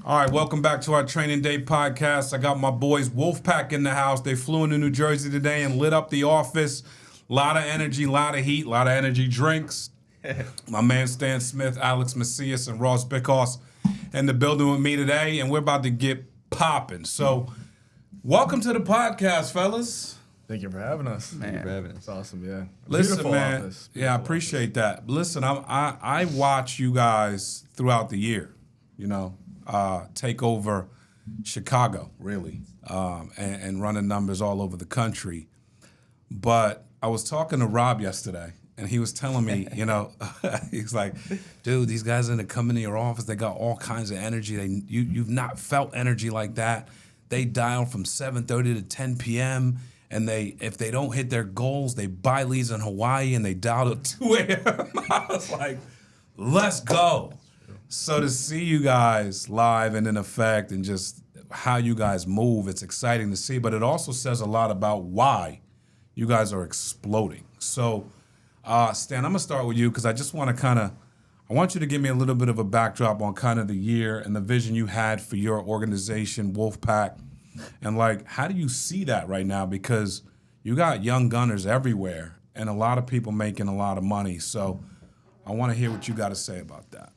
All right, welcome back to our Training Day podcast. I got my boys Wolfpack in the house. They flew into New Jersey today and lit up the office. A lot of energy, a lot of heat, a lot of energy drinks. My man Stan Smith, Alex Macias, and Rosston Bickhaus in the building with me today, and we're about to get popping. So, welcome to the podcast, fellas. Thank you for having us. Thank you for having us. It's awesome, yeah. Listen, Beautiful man. office. Yeah, I appreciate that. Listen, I watch you guys throughout the year, take over Chicago, really, and running numbers all over the country. But I was talking to Rob yesterday, and he was telling me, he's like, dude, these guys that come into your office, they got all kinds of energy. You've not felt energy like that. They dial from 7:30 to 10 p.m., and if they don't hit their goals, they buy leads in Hawaii, and they dial at 2 a.m. I was like, let's go. So to see you guys live and in effect and just how you guys move, it's exciting to see, but it also says a lot about why you guys are exploding. So, Stan, I'm going to start with you because I just want to I want you to give me a little bit of a backdrop on kind of the year and the vision you had for your organization, Wolfpack. And, how do you see that right now? Because you got young gunners everywhere and a lot of people making a lot of money. So I want to hear what you got to say about that.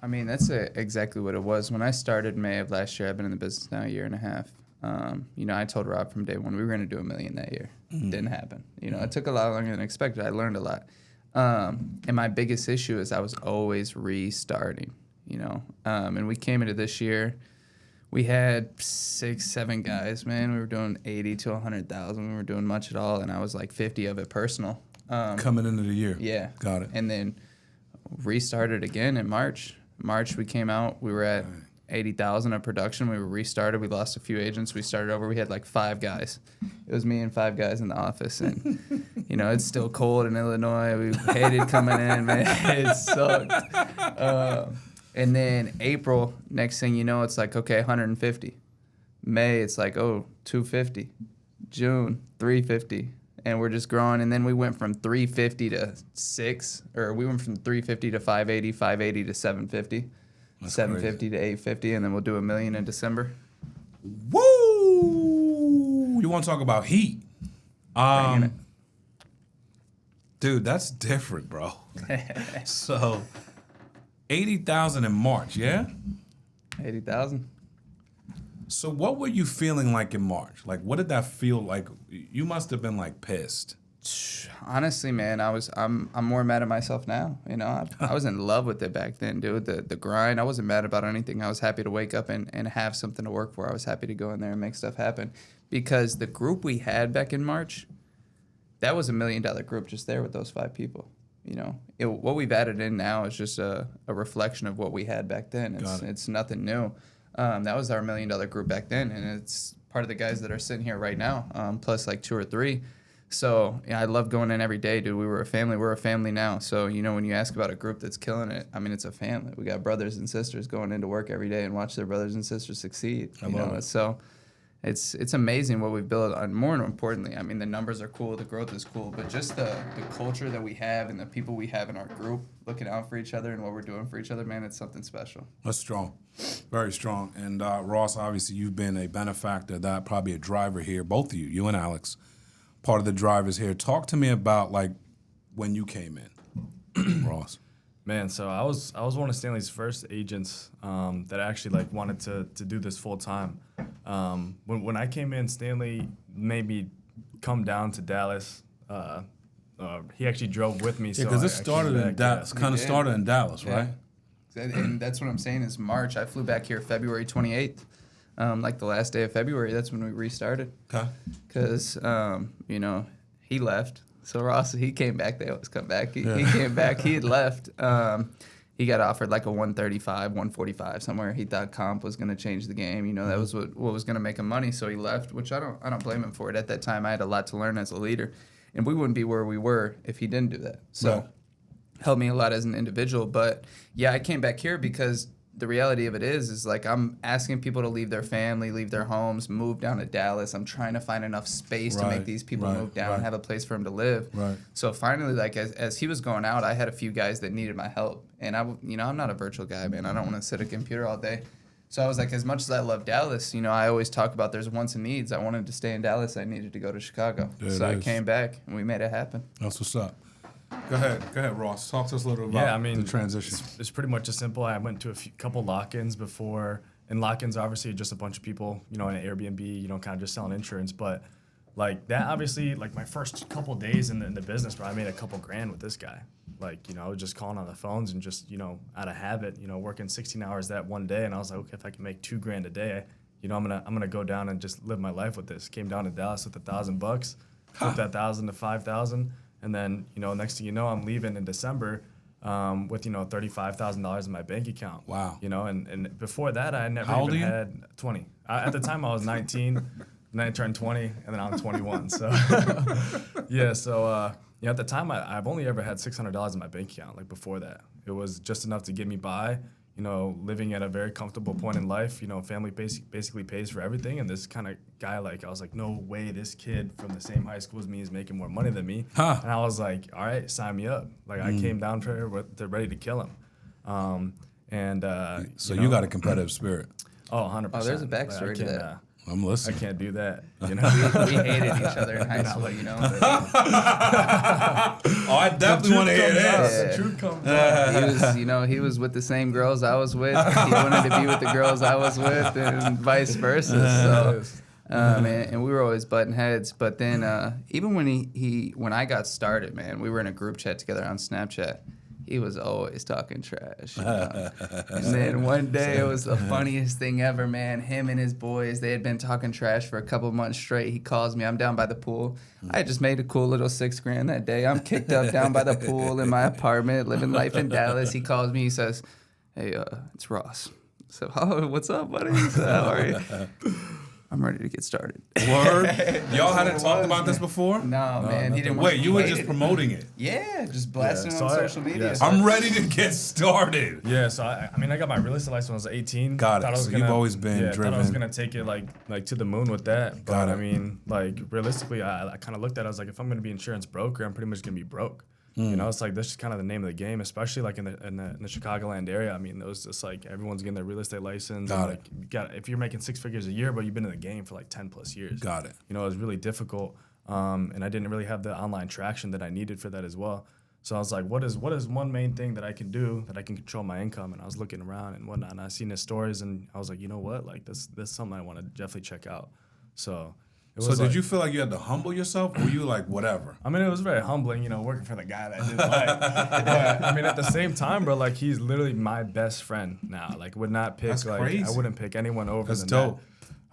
I mean, that's exactly what it was. When I started May of last year, I've been in the business now a year and a half. I told Rob from day one we were going to do $1 million that year. Didn't happen. It took a lot longer than expected. I learned a lot. And my biggest issue is I was always restarting, And we came into this year, we had 6-7 guys, man. We were doing 80 to 100,000. We were doing much at all, and I was like 50 of it personal. Coming into the year. Yeah. Got it. And then restarted again in March. We came out, we were at 80,000 of production. We were restarted. We lost a few agents. We started over. We had like 5 guys. It was me and 5 guys in the office. And, it's still cold in Illinois. We hated coming in, man. It sucked. And then April, next thing you know, it's like, okay, 150. May, it's like, 250. June, 350. And we're just growing. And then we went from 350 to 6, or we went from 350 to 580, 580 to 750. That's 750 crazy. To 850, and then we'll do $1 million in December. Woo! You want to talk about heat? Dude, that's different, bro. So, 80,000 in March, yeah? 80,000. So, what were you feeling like in March? What did that feel like? You must have been pissed. Honestly, man, I'm more mad at myself now. I was in love with it back then, dude. The grind. I wasn't mad about anything. I was happy to wake up and have something to work for. I was happy to go in there and make stuff happen. Because the group we had back in March, that was $1 million group just there with those 5 people. What we've added in now is just a reflection of what we had back then. It's nothing new. That was our $1 million group back then, and it's part of the guys that are sitting here right now, plus 2 or 3. So, I love going in every day, dude. We were a family. We're a family now. So, when you ask about a group that's killing it, I mean, it's a family. We got brothers and sisters going into work every day and watch their brothers and sisters succeed. I love it. So, it's amazing what we've built. And more importantly, I mean, the numbers are cool, the growth is cool, but just the culture that we have and the people we have in our group looking out for each other and what we're doing for each other, man, it's something special. That's strong. Very strong. And Ross, obviously, you've been a benefactor of that, probably a driver here, both of you and Alex. Part of the drivers here. Talk to me about when you came in, Ross. Man, so I was one of Stanley's first agents that actually wanted to do this full time. When I came in, Stanley made me come down to Dallas. He actually drove with me. Yeah, because this started in Dallas. Kind of started in Dallas, right? And that's what I'm saying is March. I flew back here February 28th. The last day of February, that's when we restarted. Okay. Because, he left. So Ross, he came back. They always come back. He came back. He had left. He got offered a 135, 145 somewhere. He thought comp was going to change the game. That was what was going to make him money. So he left, which I don't blame him for it. At that time, I had a lot to learn as a leader, and we wouldn't be where we were if he didn't do that. So helped me a lot as an individual. But yeah, I came back here because the reality of it is I'm asking people to leave their family, leave their homes, move down to Dallas. I'm trying to find enough space to make these people move down and have a place for them to live. Right. So finally, as he was going out, I had a few guys that needed my help. And I'm not a virtual guy, man. I don't want to sit at a computer all day. So I was like, as much as I love Dallas, I always talk about there's wants and needs. I wanted to stay in Dallas. I needed to go to Chicago. So I came back, and we made it happen. That's what's up. Go ahead, Ross. Talk to us a little about the transition. It's pretty much as simple. I went to a couple lock-ins before, and lock-ins obviously just a bunch of people, in an Airbnb, kind of just selling insurance. But like that, obviously, like my first couple days in the business, bro, I made a couple grand with this guy. Like, just calling on the phones and just, out of habit, working 16 hours that one day. And I was like, okay, if I can make $2,000 a day, I'm gonna go down and just live my life with this. Came down to Dallas with $1,000, flipped that 1,000 to 5,000. And then, next thing you know, I'm leaving in December with, $35,000 in my bank account. Wow. And before that, I never How old even are you? had 20. At the time, I was 19, and then I turned 20, and then I'm 21. So, at the time, I've only ever had $600 in my bank account, like before that. It was just enough to get me by, living at a very comfortable point in life. Family basically pays for everything. And this kind of guy, I was like, no way this kid from the same high school as me is making more money than me. Huh. And I was like, all right, sign me up. Like, I came down for they're ready to kill him. So you got a competitive spirit. Oh, 100%. Oh, there's a backstory to that. I'm listening. I can't do that. We hated each other in high school, Oh, I definitely want to hear this. The truth comes out. He was, he was with the same girls I was with. He wanted to be with the girls I was with, and vice versa. So, and we were always butting heads. But then, even when I got started, man, we were in a group chat together on Snapchat. He was always talking trash. And then one day, it was the funniest thing ever, man. Him and his boys, they had been talking trash for a couple months straight. He calls me. I'm down by the pool. I just made a cool little $6,000 that day. I'm kicked up down by the pool in my apartment, living life in Dallas. He calls me. He says, hey, it's Ross. So, oh, what's up, buddy? He said, how are you? I'm ready to get started. Word? Y'all hadn't talked about this before? No, man. He didn't Wait, you were just promoting it. Yeah, just blasting so on I- social media. yeah, so I'm ready to get started. Yeah, so I got my real estate license when I was 18. Got it. Thought I was So you've always been Thought I was driven. gonna take it like to the moon with that. But Got it. I mean, realistically, I kind of looked at it. I was like, if I'm gonna be insurance broker, I'm pretty much gonna be broke. It's like that's just kind of the name of the game, especially like in the Chicagoland area. I mean, it was just like everyone's getting their real estate license. Got and, like, if you're making 6 figures a year, but you've been in the game for like 10 plus years. Got it. It was really difficult, and I didn't really have the online traction that I needed for that as well. So I was like, what is one main thing that I can do that I can control my income? And I was looking around and whatnot, and I seen his stories, and I was like, you know what, like this is something I want to definitely check out. So. So did you feel like you had to humble yourself, or were you like, whatever? I mean, it was very humbling, working for the guy that I didn't like. But, I mean, at the same time, bro, like, he's literally my best friend now. Like, would not pick, That's crazy. I wouldn't pick anyone over That's than dope.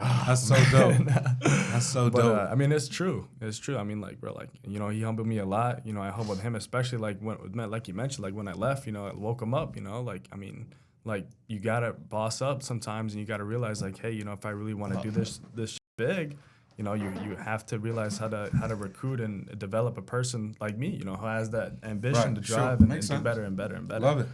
That's so dope. That's so But, dope. I mean, it's true. It's true. I mean, like, bro, like, he humbled me a lot. I humbled him, especially, like, like you mentioned, like, when I left, I woke him up, like, I mean, like, you got to boss up sometimes, and you got to realize, like, hey, if I really want to do this big, you have to realize how to recruit and develop a person like me, who has that ambition to drive and do better and better and better. Love it.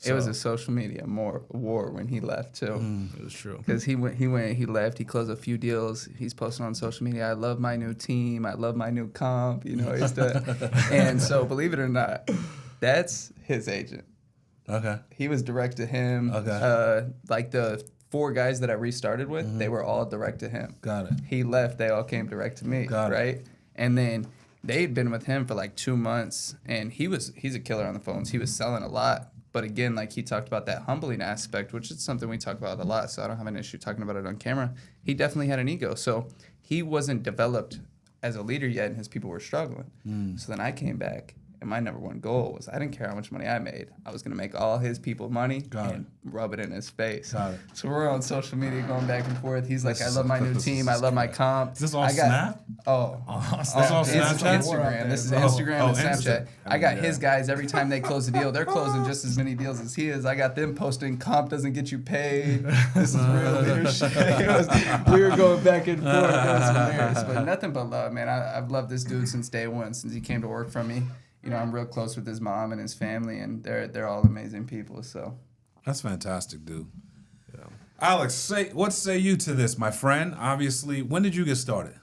It was a social media war when he left too. It was true. Because he left. He closed a few deals. He's posting on social media. I love my new team. I love my new comp. And so, believe it or not, that's his agent. Okay. He was direct to him. Okay. Like the 4 guys that I restarted with, they were all direct to him. Got it. He left. They all came direct to me. Got it. Right. And then they'd been with him for like 2 months, and he's a killer on the phones. He was selling a lot. But again, like he talked about that humbling aspect, which is something we talk about a lot, so I don't have an issue talking about it on camera. He definitely had an ego. So he wasn't developed as a leader yet, and his people were struggling. So then I came back, and my number one goal was I didn't care how much money I made. I was going to make all his people money and rub it in his face. Got it. So we're on social media going back and forth. He's like, I love my new team. I love my comp. Is this on Snap? Oh. This on Snapchat? Instagram. This is Instagram and Snapchat. I got his guys, every time they close a deal, they're closing just as many deals as he is. I got them posting, comp doesn't get you paid. This is real leadership. We were going back and forth. It was hilarious. But nothing but love, man. I've loved this dude since day one, since he came to work for me. I'm real close with his mom and his family, and they're all amazing people. So That's fantastic, dude. Yeah. Alex, what say you to this, my friend? Obviously, when did you get started?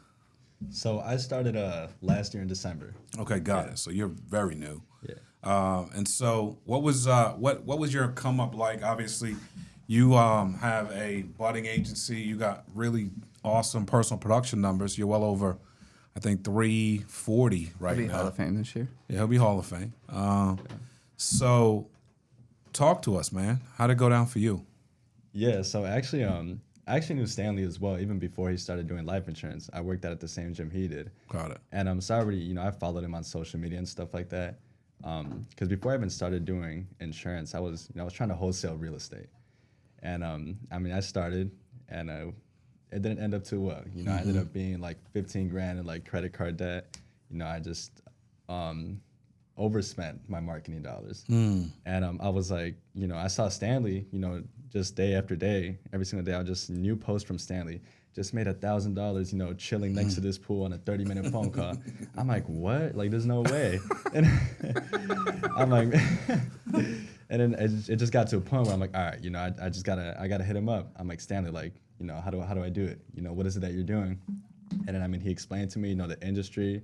So I started last year in December. Okay, got it. So you're very new. Yeah. And so what was your come up like? Obviously, You have a budding agency. You got really awesome personal production numbers. You're well over, I think, 340 right He'll be now. Hall of Fame this year. Yeah, he'll be Hall of Fame. So, talk to us, man. How'd it go down for you? Yeah, so actually, I actually knew Stanley as well, even before he started doing life insurance. I worked out at the same gym he did. Got it. And so I already, I followed him on social media and stuff like that. Because before I even started doing insurance, I was trying to wholesale real estate. And I started, and it didn't end up too well. I ended up being like 15 grand in like credit card debt. I just overspent my marketing dollars. And I was like, I saw Stanley, just day after day, every single day, I just new post from Stanley. Just made $1,000, chilling next to this pool on a 30-minute phone call. I'm like, what? Like, there's no way. And I'm like, and then it just got to a point where I'm like, all right, I gotta hit him up. I'm like, Stanley, like, how do I do it? What is it that you're doing? And then he explained to me, the industry,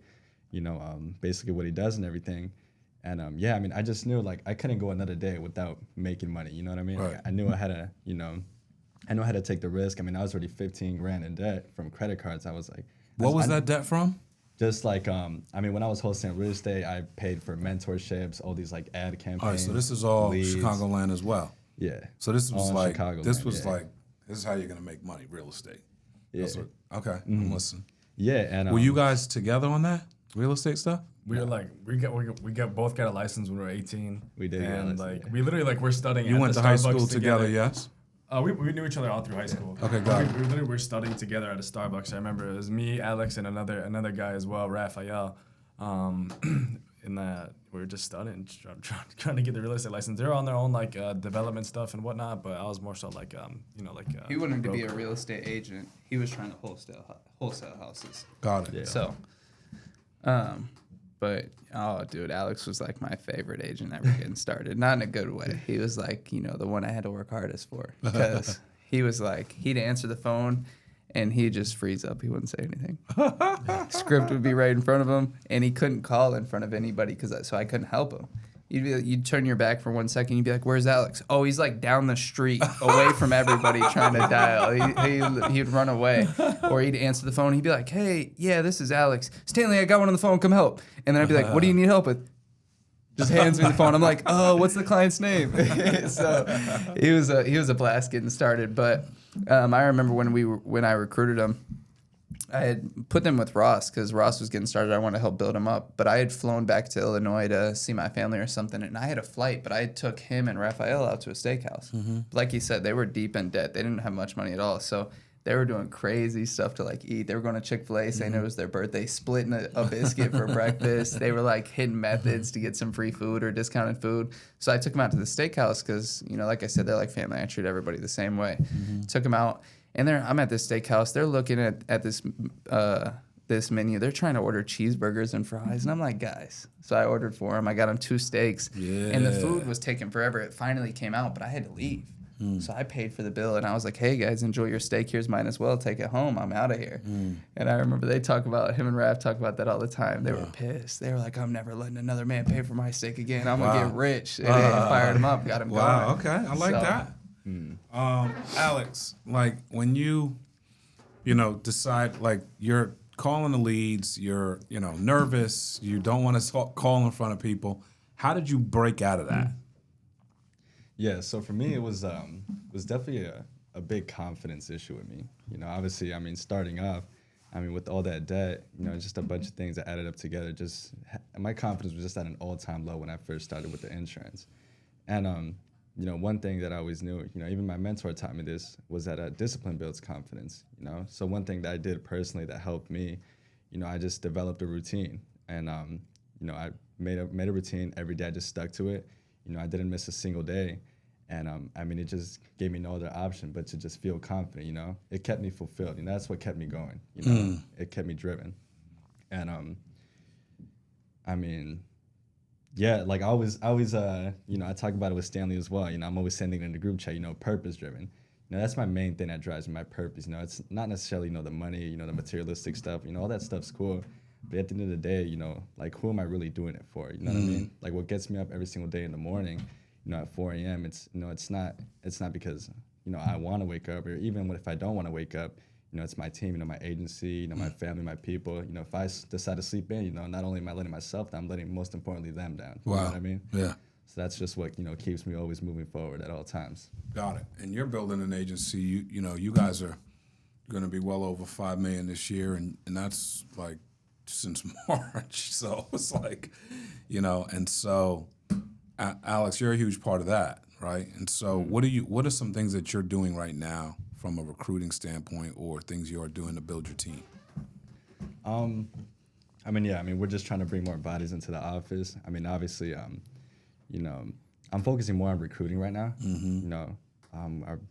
basically what he does and everything. And I just knew like I couldn't go another day without making money. You know what I mean? Right. Like, I knew I had to, I knew how to take the risk. I was already 15 grand in debt from credit cards. I was like, What was that debt from? Just like, when I was wholesaling real estate, I paid for mentorships, all these like ad campaigns. All right, so this is all leads. Chicagoland as well. Yeah. So this was All in like Chicagoland, yeah. This is how you're gonna make money, real estate. Yeah. That's what, okay, I'm listening. Yeah. And Were you guys together on that real estate stuff? We were like, we both got a license when we were 18. We did, yeah, and license, like we literally like we're studying. You at went the to high Starbucks school together, yes? We knew each other all through high school. Okay, got it. We literally were studying together at a Starbucks. I remember it was me, Alex, and another guy as well, Raphael. In that we were just studying, trying to get the real estate license. They were on their own like development stuff and whatnot, but I was more so like He wanted to be a real estate agent. He was trying to wholesale houses. Got it. Yeah. So, but oh, dude, Alex was like my favorite agent ever getting started. Not in a good way. He was like, the one I had to work hardest for because he was like, he'd answer the phone and he'd just freeze up. He wouldn't say anything. Script would be right in front of him, and he couldn't call in front of anybody so I couldn't help him. You'd turn your back for 1 second. You'd be like, "Where's Alex?" Oh, he's like down the street, away from everybody, trying to dial. He'd run away, or he'd answer the phone. He'd be like, "Hey, yeah, this is Alex. Stanley, I got one on the phone. Come help." And then I'd be like, "What do you need help with?" Just hands me the phone. I'm like, "Oh, what's the client's name?" So he was a blast getting started. But I remember when I recruited him, I had put them with Ross because Ross was getting started. I wanted to help build him up. But I had flown back to Illinois to see my family or something, and I had a flight, but I took him and Raphael out to a steakhouse. Like he said, they were deep in debt. They didn't have much money at all. So they were doing crazy stuff to like eat. They were going to Chick-fil-A saying it was their birthday, splitting a biscuit for breakfast. They were like hidden methods to get some free food or discounted food. So I took them out to the steakhouse because, like I said, they're like family. I treat everybody the same way. Took them out. And I'm at this steakhouse. They're looking at this this menu. They're trying to order cheeseburgers and fries. And I'm like, guys. So I ordered for them. I got them 2 steaks. Yeah. And the food was taking forever. It finally came out, but I had to leave. So I paid for the bill. And I was like, hey, guys, enjoy your steak. Here's mine as well. Take it home. I'm out of here. And I remember him and Raph talk about that all the time. They were pissed. They were like, I'm never letting another man pay for my steak again. I'm going to get rich. And they fired him up, got him going. Wow, okay. I like that. Alex, like when you decide, like you're calling the leads, you're, nervous, you don't want to call in front of people. How did you break out of that? Yeah, so for me, it was definitely a big confidence issue with me. Obviously, starting off, with all that debt, just a bunch of things that added up together. Just my confidence was just at an all-time low when I first started with the insurance. And one thing that I always knew, even my mentor taught me this, was that discipline builds confidence. So one thing that I did personally that helped me, I just developed a routine, and I made a routine every day. I just stuck to it. I didn't miss a single day. And it just gave me no other option but to just feel confident, It kept me fulfilled. That's what kept me going, It kept me driven. And yeah, like I always I talk about it with Stanley as well. I'm always sending it in the group chat, purpose driven. That's my main thing that drives me, my purpose. It's not necessarily, the money, the materialistic stuff, all that stuff's cool. But at the end of the day, like who am I really doing it for? You know what I mean? Like what gets me up every single day in the morning, at 4 a.m. It's it's not because I want to wake up, or even if I don't want to wake up, it's my team, my agency, my family, my people. If I decide to sleep in, not only am I letting myself down, I'm letting, most importantly, them down. You know what I mean? Yeah. So that's just what, keeps me always moving forward at all times. Got it. And you're building an agency. You guys are going to be well over $5 million this year, and that's like since March. So it's like, and so Alex, you're a huge part of that, right? And so what are some things that you're doing right now from a recruiting standpoint, or things you are doing to build your team? We're just trying to bring more bodies into the office. Obviously, I'm focusing more on recruiting right now.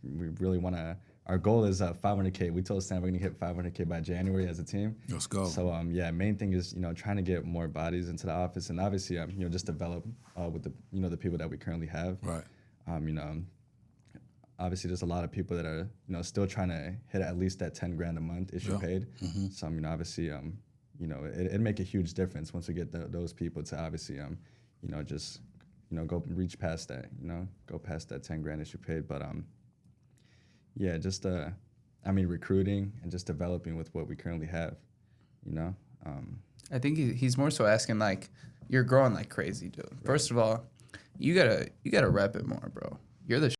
We really want to. Our goal is 500K. We told Stan we're gonna hit 500K by January as a team. Let's go. So main thing is trying to get more bodies into the office, and obviously just develop with the the people that we currently have. Right. Obviously there's a lot of people that are still trying to hit at least that 10 grand a month issue paid. So obviously it'd make a huge difference once we get those people to obviously just go reach past that, go past that 10 grand issue paid. But recruiting and just developing with what we currently have, I think he's more so asking, like, you're growing like crazy, dude. Right. First of all, you gotta rep it more, bro. You're the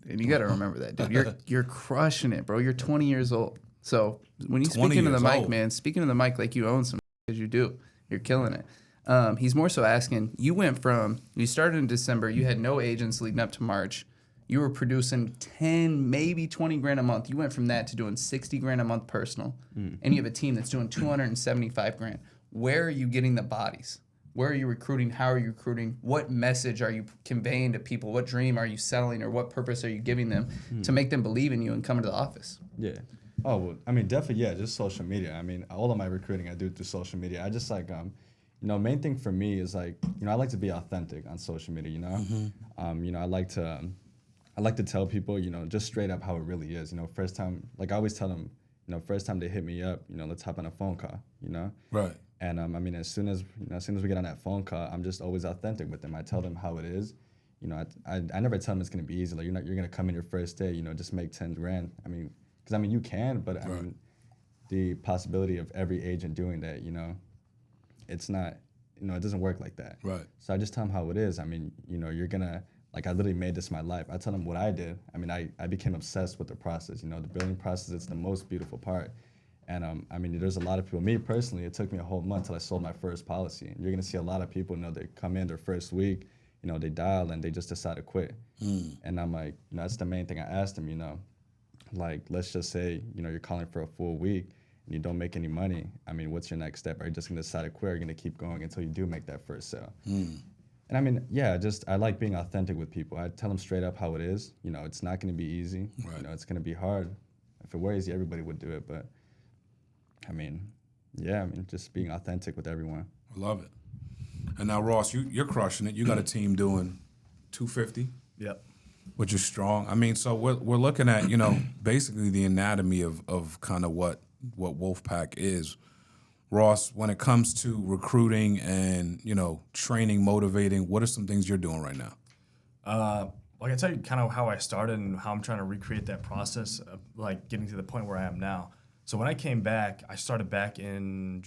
and you gotta remember that, dude. You're crushing it, bro. You're 20 years old. So when you speak into the mic, man, speaking to the mic like you own some, because you do. You're killing it. He's more so asking, you started in December, you had no agents leading up to March. You were producing 10, maybe 20 grand a month. You went from that to doing 60 grand a month personal. And you have a team that's doing 275 grand. Where are you getting the bodies? Where are you recruiting? How are you recruiting? What message are you conveying to people? What dream are you selling, or what purpose are you giving them to make them believe in you and come into the office? Yeah. Oh, well, definitely, yeah, just social media. All of my recruiting I do through social media. I just like, main thing for me is like, I like to be authentic on social media, I like to tell people, just straight up how it really is. First time, like I always tell them, first time they hit me up, let's hop on a phone call, Right. And as soon as we get on that phone call, I'm just always authentic with them. I tell them how it is. I never tell them it's gonna be easy. Like you're gonna come in your first day, just make 10 grand. Because you can, but the possibility of every agent doing that, it's not, it doesn't work like that. Right. So I just tell them how it is. You're gonna, like, I literally made this my life. I tell them what I did. I became obsessed with the process. The building process is the most beautiful part. And there's a lot of people. Me personally, it took me a whole month till I sold my first policy. And you're gonna see a lot of people, they come in their first week, they dial and they just decide to quit. And I'm like, that's the main thing I asked them. Like, let's just say, you're calling for a full week and you don't make any money. What's your next step? Are you just gonna decide to quit? Or are you gonna keep going until you do make that first sale? And I like being authentic with people. I tell them straight up how it is. It's not gonna be easy. Right. It's gonna be hard. If it were easy, everybody would do it. But just being authentic with everyone. I love it. And now, Ross, you're crushing it. You got a team doing 250. Yep. Which is strong. So we're looking at, basically the anatomy of kind of what Wolfpack is. Ross, when it comes to recruiting and, training, motivating, what are some things you're doing right now? I can tell you kind of how I started and how I'm trying to recreate that process of like getting to the point where I am now. So when I came back, I started back in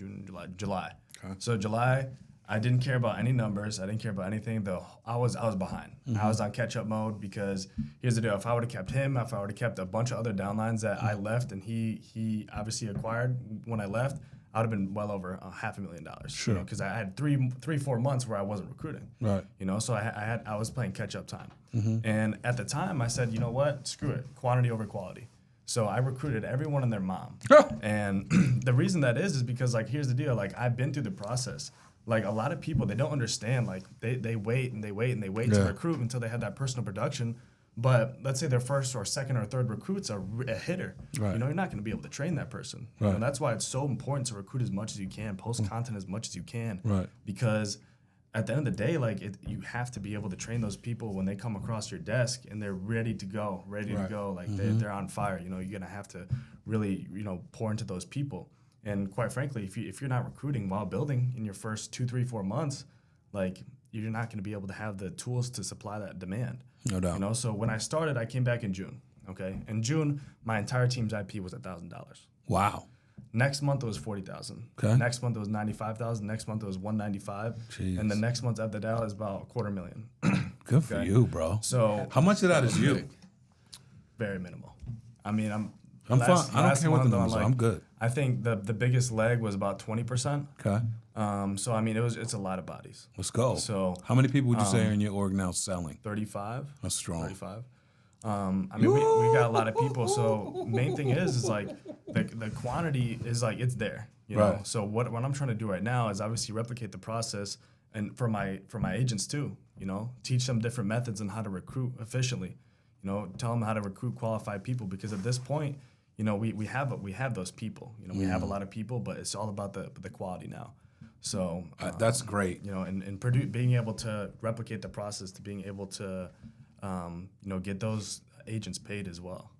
July. Okay. So July, I didn't care about any numbers. I didn't care about anything, though. I was behind. I was on catch-up mode because here's the deal. If I would have kept him, if I would have kept a bunch of other downlines that I left and he obviously acquired when I left, I would have been well over $500,000. Sure. Because I had 3-4 months where I wasn't recruiting. Right. So I was playing catch-up time. And at the time, I said, you know what? Screw it. Quantity over quality. So I recruited everyone and their mom. And the reason that is because, like, here's the deal. Like, I've been through the process. Like, a lot of people, they don't understand. Like, they wait and they wait and they wait to recruit until they have that personal production. But let's say their first or second or third recruit's a hitter. Right. You're not going to be able to train that person. Right. That's why it's so important to recruit as much as you can, post content as much as you can. Right. Because at the end of the day, like, you have to be able to train those people when they come across your desk and they're ready to go. Like, they're on fire. You're going to have to really, pour into those people. And quite frankly, if you're not recruiting while building in your first 2, 3, 4 months, like, you're not going to be able to have the tools to supply that demand. No doubt. So when I started, I came back in June. Okay. In June, my entire team's IP was $1,000. Wow. Next month it was 40,000. Okay. Next month it was 95,000. Next month it was 195. Jeez. And the next month after that is about $250,000. Good for you, bro. So How much of that is you? very minimal. I mean, I'm fine. I don't care what the numbers are. I'm good. I think the biggest leg was about 20%. Okay. So I mean, it's a lot of bodies. Let's go. So how many people would you say are in your org now selling? 35. That's strong. 35. I mean, we got a lot of people. So main thing is like the quantity is like it's there. You know. Right. So what I'm trying to do right now is obviously replicate the process, and for my agents too. You know, teach them different methods on how to recruit efficiently. You know, tell them how to recruit qualified people, because at this point, you know, we have those people. You know, we have a lot of people, but it's all about the quality now. So That's great. you know, and being able to replicate the process to being able to, you know, get those agents paid as well.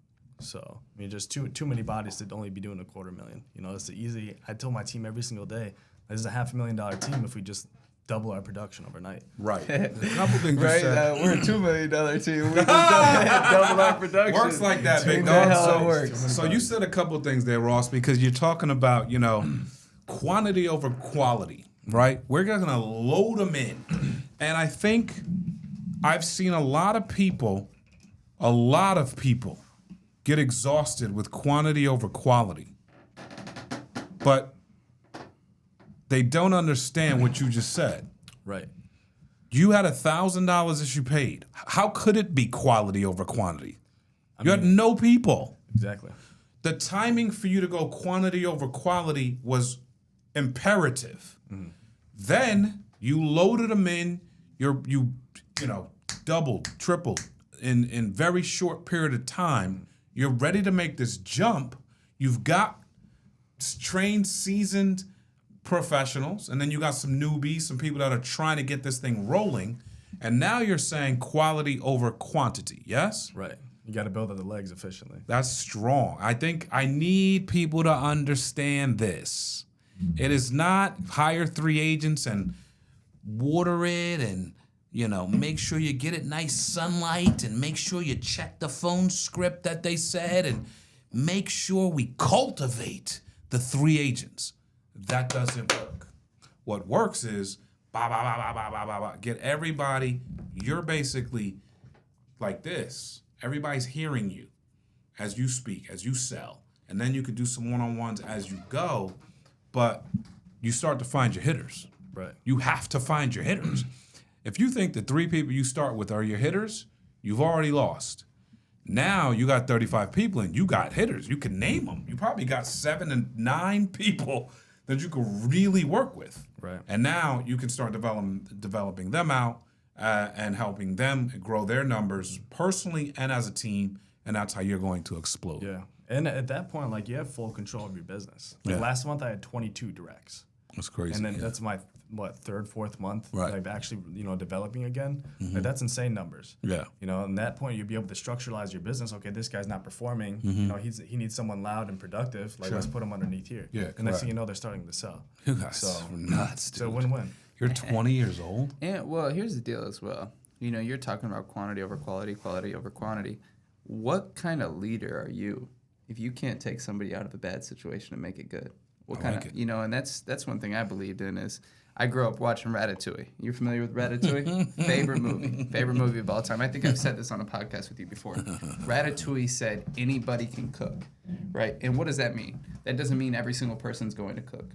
So I mean, just too many bodies to only be doing $250,000. You know, it's easy. I tell my team every single day, this is a $500,000 team if we just double our production overnight. Right. A couple things you Right, said. we're a $2 million team. We just double our production. Works like that, big That's dog. how it works. So you said a couple things there, Ross, because you're talking about, you know, quantity over quality, right? We're going to load them in. And I think I've seen a lot of people get exhausted with quantity over quality. But they don't understand what you just said. Right. You had $1,000 that you paid. How could it be quality over quantity? You had no people. Exactly. The timing for you to go quantity over quality was imperative. Mm-hmm. Then you loaded them in. You know, doubled, tripled in very short period of time. You're ready to make this jump. You've got trained, seasoned professionals, and then you got some newbies, some people that are trying to get this thing rolling, and now you're saying quality over quantity, yes? Right. You got to build up the legs efficiently. That's strong. I think I need people to understand this. It is not hire 3 agents and water it and, you know, make sure you get it nice sunlight and make sure you check the phone script that they said and make sure we cultivate the 3 agents. That doesn't work. What works is get everybody. You're basically like this. Everybody's hearing you as you speak, as you sell. And then you could do some one-on-ones as you go, but you start to find your hitters. Right. You have to find your hitters. If you think the 3 people you start with are your hitters, you've already lost. Now you got 35 people and you got hitters. You can name them. You probably got 7 and 9 people that you can really work with. Right. And now you can start developing them out and helping them grow their numbers personally and as a team, and that's how you're going to explode. Yeah. And at that point, like, you have full control of your business. Like, last month I had 22 directs. That's crazy. And then that's my, third, fourth month, Right. like, actually, you know, developing again. Like, that's insane numbers. Yeah. You know, and that point, you'll be able to structuralize your business. Okay, this guy's not performing. You know, he needs someone loud and productive. Like, let's put him underneath here. Yeah, And next thing you know, they're starting to sell. You guys So- are nuts, dude. So win-win. You're 20 years old? And well, here's the deal as well. You know, you're talking about quantity over quality, quality over quantity. What kind of leader are you if you can't take somebody out of a bad situation and make it good? What I kind like of, it. you know, and that's one thing I believed in is I grew up watching Ratatouille. You're familiar with Ratatouille? Favorite movie of all time. I think I've said this on a podcast with you before. Ratatouille said anybody can cook, right? And what does that mean? That doesn't mean every single person's going to cook.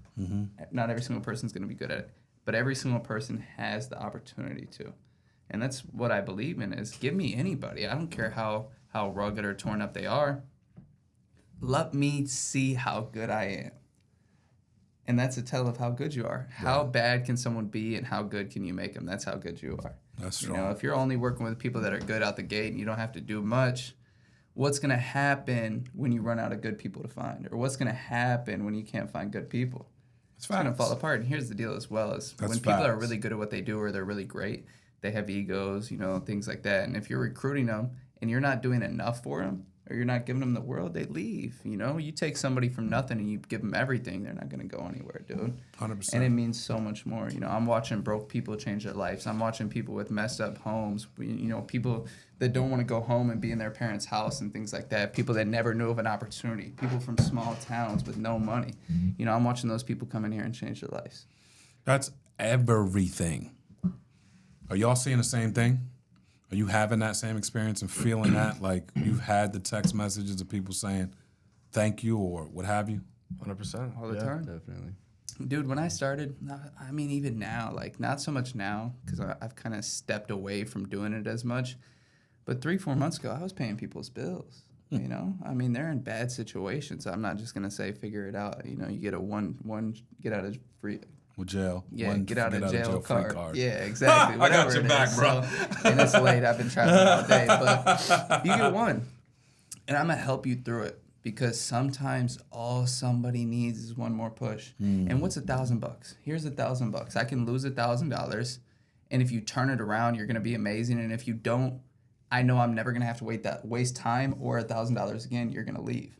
Not every single person's going to be good at it, but every single person has the opportunity to. And that's what I believe in is give me anybody. I don't care how rugged or torn up they are. Let me see how good I am. And that's a tell of how good you are. How bad can someone be and how good can you make them? That's how good you are. That's You strong. know, if you're only working with people that are good out the gate and you don't have to do much, what's going to happen when you run out of good people to find? Or what's going to happen when you can't find good people? It's going to fall apart. And here's the deal as well is That's when people are facts. really good at what they do or they're really great, they have egos, you know, things like that. And if you're recruiting them and you're not doing enough for them or you're not giving them the world, they leave. You know, you take somebody from nothing and you give them everything, they're not going to go anywhere, dude. 100%. And it means so much more. You know, I'm watching broke people change their lives. I'm watching people with messed up homes. You know, people that don't want to go home and be in their parents' house and things like that. People that never knew of an opportunity. People from small towns with no money. You know, I'm watching those people come in here and change their lives. That's everything. Are y'all seeing the same thing? Are you having that same experience and feeling that? Like you've had the text messages of people saying thank you or what have you? 100%. All the time. Definitely. Dude, when I started, I mean, even now, like not so much now because I've kind of stepped away from doing it as much. But 3-4 months ago, I was paying people's bills. You know, I mean, they're in bad situations. I'm not just gonna say figure it out. You know, you get a one get out of free. With jail. Yeah, get out of jail free card. Yeah, exactly. I got Whatever your it back, is. bro. So, and it's late. I've been traveling all day, but you get one, and I'm gonna help you through it because sometimes all somebody needs is one more push. And what's $1,000? Here's $1,000. I can lose $1,000, and if you turn it around, you're gonna be amazing. And if you don't, I know I'm never gonna have to waste time or $1,000 again. You're gonna leave.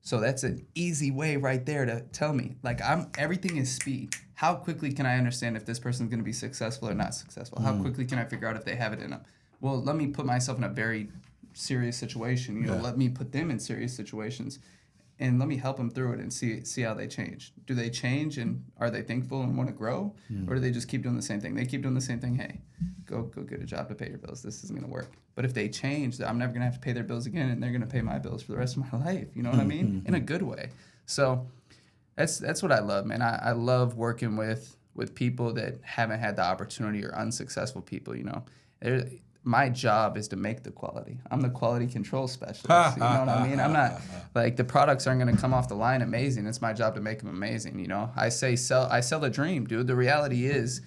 So that's an easy way right there to tell me. Like everything is speed. How quickly can I understand if this person's going to be successful or not successful? How quickly can I figure out if they have it in them? Well, let me put myself in a very serious situation. You know, let me put them in serious situations, and let me help them through it and see how they change. Do they change and are they thankful and want to grow, or do they just keep doing the same thing? They keep doing the same thing. Hey, go get a job to pay your bills. This isn't going to work. But if they change, I'm never going to have to pay their bills again, and they're going to pay my bills for the rest of my life. You know what I mean? In a good way. So that's what I love, man. I love working with people that haven't had the opportunity or unsuccessful people, you know. My job is to make the quality. I'm the quality control specialist. You know what I mean? I'm not like the products aren't going to come off the line amazing. It's my job to make them amazing. You know, I sell a dream, dude. The reality is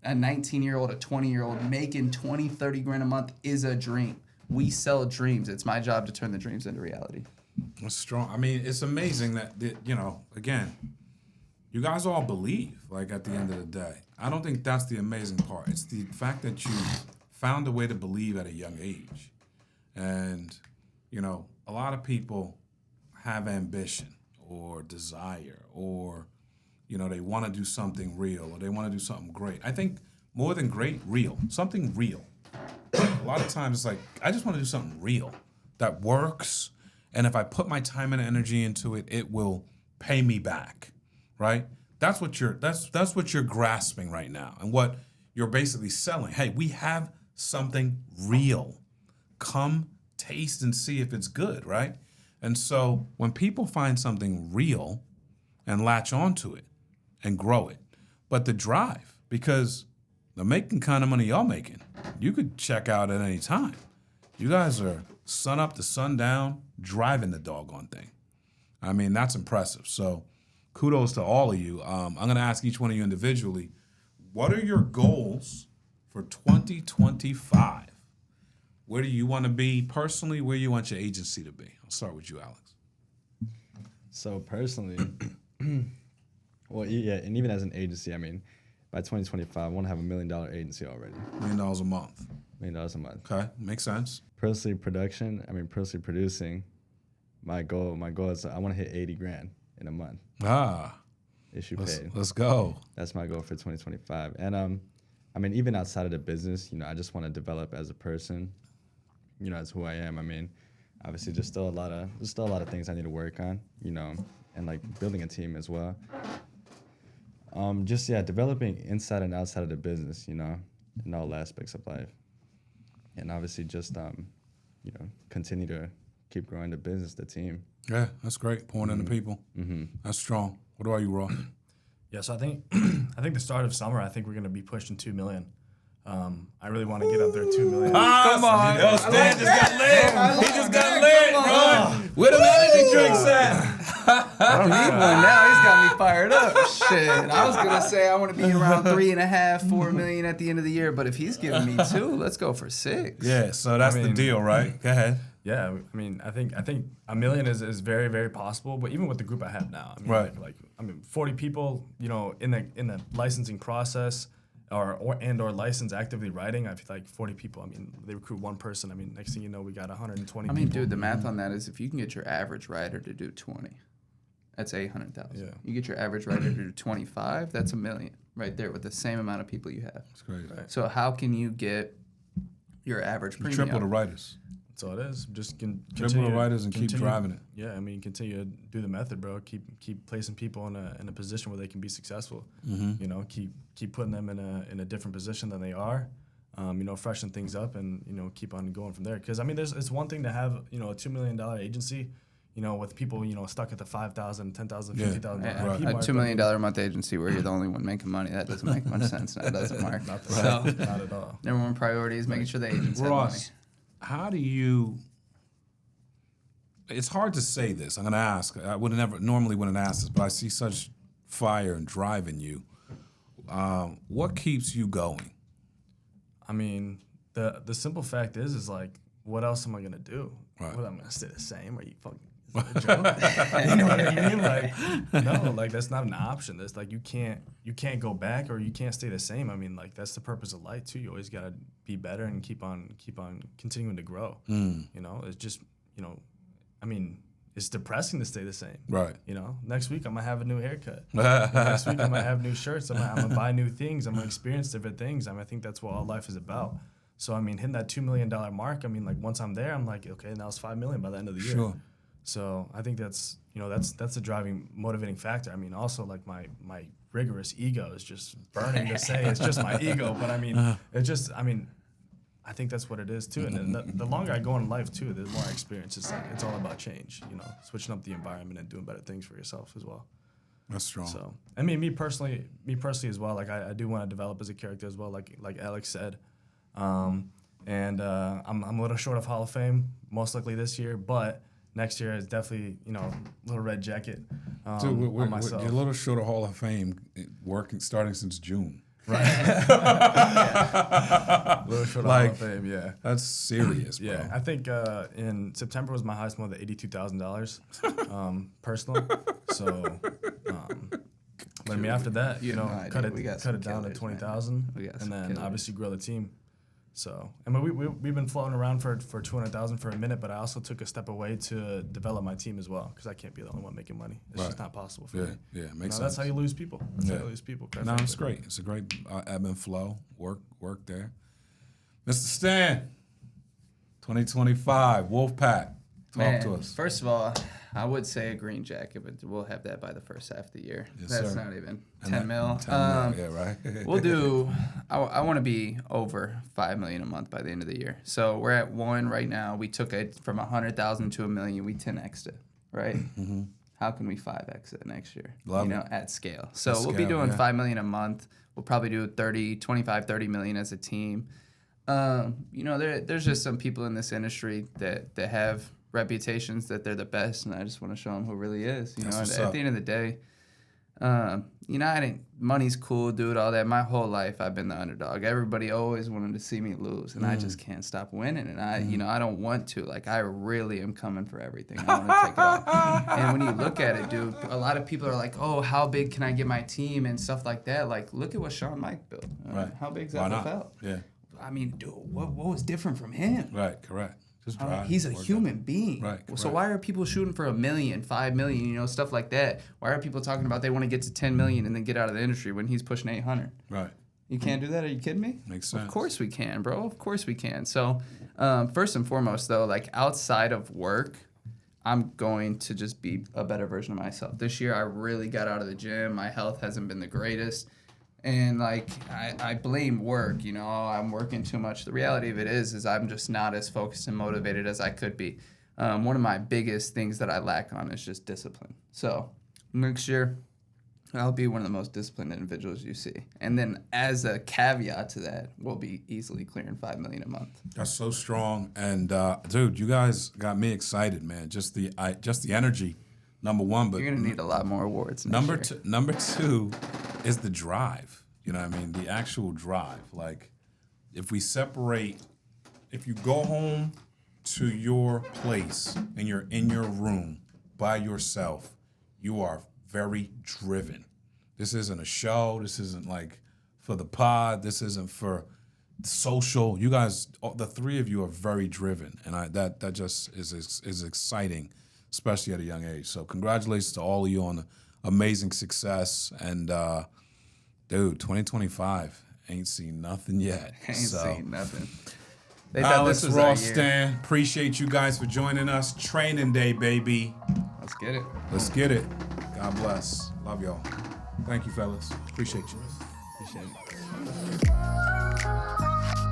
a 19-year-old, a 20-year-old making 20, 30 grand a month is a dream. We sell dreams. It's my job to turn the dreams into reality. That's strong. I mean, it's amazing that, you know, again, you guys all believe, like, at the end of the day. I don't think that's the amazing part. It's the fact that you found a way to believe at a young age. And, you know, a lot of people have ambition or desire or, you know, they want to do something real or they want to do something great. I think more than great, real. Something real. A lot of times it's like, I just want to do something real that works. And if I put my time and energy into it, it will pay me back, right? That's what you're grasping right now and what you're basically selling. Hey, we have something real. Come taste and see if it's good, right? And so when people find something real and latch onto it and grow it, but the drive, because the making kind of money y'all making, you could check out at any time. You guys are sun up to sundown, driving the doggone thing. I mean, that's impressive. So kudos to all of you. I'm going to ask each one of you individually, what are your goals for 2025? Where do you want to be personally? Where do you want your agency to be? I'll start with you, Alex. So personally, well, yeah, and even as an agency, I mean, by 2025, I want to have $1 million agency already. $1 million a month. $1 million a month. Okay, makes sense. Personally producing, my goal is I want to hit 80 grand in a month. Issue paid. Let's go. That's my goal for 2025. And I mean, even outside of the business, you know, I just want to develop as a person, you know, as who I am. I mean, obviously, there's still a lot of things I need to work on, you know, and like building a team as well. Developing inside and outside of the business, you know, in all aspects of life. And obviously just, you know, continue to keep growing the business, the team. Yeah, that's great. Pouring into people. Mm-hmm. That's strong. What about you, Ross? Yeah, so I think the start of summer, I think we're going to be pushing 2 million. I really want to get up there 2 million. Come on. Yo, Stan just got lit. He just got lit, bro. Where the energy drinks at? I don't need one now. He's got me fired up. Shit. I was going to say I want to be around 3.5, 4 million at the end of the year, but if he's giving me 2, let's go for 6. Yeah, so that's the deal, right? Go ahead. Yeah, I mean, I think $1 million is very, very possible. But even with the group I have now, I mean, right. 40 people, you know, in the licensing process, or licensed actively riding, I feel like 40 people. I mean, they recruit one person. I mean, next thing you know, we got 120 I mean, people. dude, the math on that is if you can get your average rider to do 20, that's 800,000. Yeah. You get your average rider to do 25, that's $1 million right there with the same amount of people you have. That's crazy. Right. So how can you get your average premium? Triple the writers. That's all it is. Just Triple the writers and keep driving it. Yeah, I mean, continue to do the method, bro. Keep placing people in a position where they can be successful. You know, keep putting them in a different position than they are. You know, freshen things up and, you know, keep on going from there. Because I mean, it's one thing to have, you know, a $2 million agency, you know, with people, you know, stuck at the $5,000, $10,000, $50,000. A $2 million a month agency where you're the only one making money. That doesn't make much sense. That doesn't, Mark. Not at all. Number one priority is making sure the agents have money. Ross, how do you? It's hard to say this. I'm going to ask. I would have normally wouldn't ask this, but I see such fire and drive in you. What keeps you going? I mean, the simple fact is like, what else am I gonna do? Right. What, I'm gonna stay the same? Are you fucking? Is that a joke? You know what I mean? Like, no, like that's not an option. That's like you can't go back or you can't stay the same. I mean, like that's the purpose of life too. You always gotta be better and keep on continuing to grow. You know, it's just, you know, I mean, it's depressing to stay the same. Right. You know, next week I'm gonna have a new haircut. Next week I'm gonna have new shirts. I'm gonna buy new things. I'm gonna experience different things. I mean, I think that's what all life is about. So I mean, hitting that $2 million mark. I mean, like once I'm there, I'm like, okay, now it's $5 million by the end of the year. Sure. So I think that's, you know, that's a driving, motivating factor. I mean, also like my rigorous ego is just burning to say it's just my ego, but I mean, it's just, I mean, I think that's what it is too. And then the longer I go in life too, the more I experience. It's like it's all about change, you know, switching up the environment and doing better things for yourself as well. That's strong. So I mean, me personally as well. Like I do want to develop as a character as well. Like Alex said, I'm a little short of Hall of Fame most likely this year, but next year is definitely, you know, little red jacket Dude, on myself. you're a little short of Hall of Fame, starting since June. Right. Little short of Like, Hall of Fame, yeah. That's serious, bro. Yeah, I think in September was my highest month at $82,000 personal. So, but I mean, after that, you know, no idea. cut We got it some down to killers, 20,000, We got and some then killers. obviously grow the team. So, I mean, we've been floating around for 200,000 for a minute, but I also took a step away to develop my team as well because I can't be the only one making money. It's just Right. not possible for Yeah, me. yeah, You makes know, sense. that's how you lose people. That's how Yeah. you lose people. quite No, it's frankly. great. It's a great ebb and flow. Work there. Mr. Stan, 2025, Wolfpack. Talk to us. First of all, I would say a green jacket, but we'll have that by the first half of the year. Yes, That's sir. not even And 10 mil. 10 mil, yeah, right. We'll do. I want to be over 5 million a month by the end of the year. So we're at 1 right now. We took it from 100,000 to 1 million. We 10x'd it, right? How can we 5x it next year? Love you it. know, at scale. So At we'll be scale, doing yeah. 5 million a month. We'll probably do 30 million as a team. You know, there's just some people in this industry that have reputations that they're the best, and I just want to show them who really is. You That's know, what's at up. the end of the day, you know, money's cool, dude, all that. My whole life, I've been the underdog. Everybody always wanted to see me lose, and I just can't stop winning. And you know, I don't want to. Like, I really am coming for everything. I want to take it all. And when you look at it, dude, a lot of people are like, "Oh, how big can I get my team?" and stuff like that. Like, look at what Sean Mike built. Right. How big's Why that not? NFL? Yeah, I mean, dude, what was different from him? right, correct. Just I mean, drive. he's a work human being. Right, So correct. why are people shooting for 1 million, 5 million, you know, stuff like that? Why are people talking about they want to get to 10 million and then get out of the industry when he's pushing 800? Right. You can't do that? Are you kidding me? Makes sense. Of course we can, bro. Of course we can. So first and foremost, though, like outside of work, I'm going to just be a better version of myself. This year, I really got out of the gym. My health hasn't been the greatest. And like I blame work, you know, I'm working too much. The reality of it is I'm just not as focused and motivated as I could be. One of my biggest things that I lack on is just discipline. So next year, I'll be one of the most disciplined individuals you see. And then as a caveat to that, we'll be easily clearing 5 million a month. That's so strong, and dude, you guys got me excited, man. Just the energy, number one. But You're gonna need a lot more awards. Next number year. number two is the drive. You know what I mean? The actual drive. Like, if you go home to your place and you're in your room by yourself, you are very driven. This isn't a show. This isn't like for the pod. This isn't for social. You guys, the three of you are very driven, and that just is exciting, especially at a young age. So congratulations to all of you on the amazing success. And dude, 2025 ain't seen nothing yet. Ain't seen nothing. They Alex, thought this was our year. Rosston, appreciate you guys for joining us. Training day, baby. Let's get it. Let's get it. God bless. Love y'all. Thank you, fellas. Appreciate you. Appreciate it.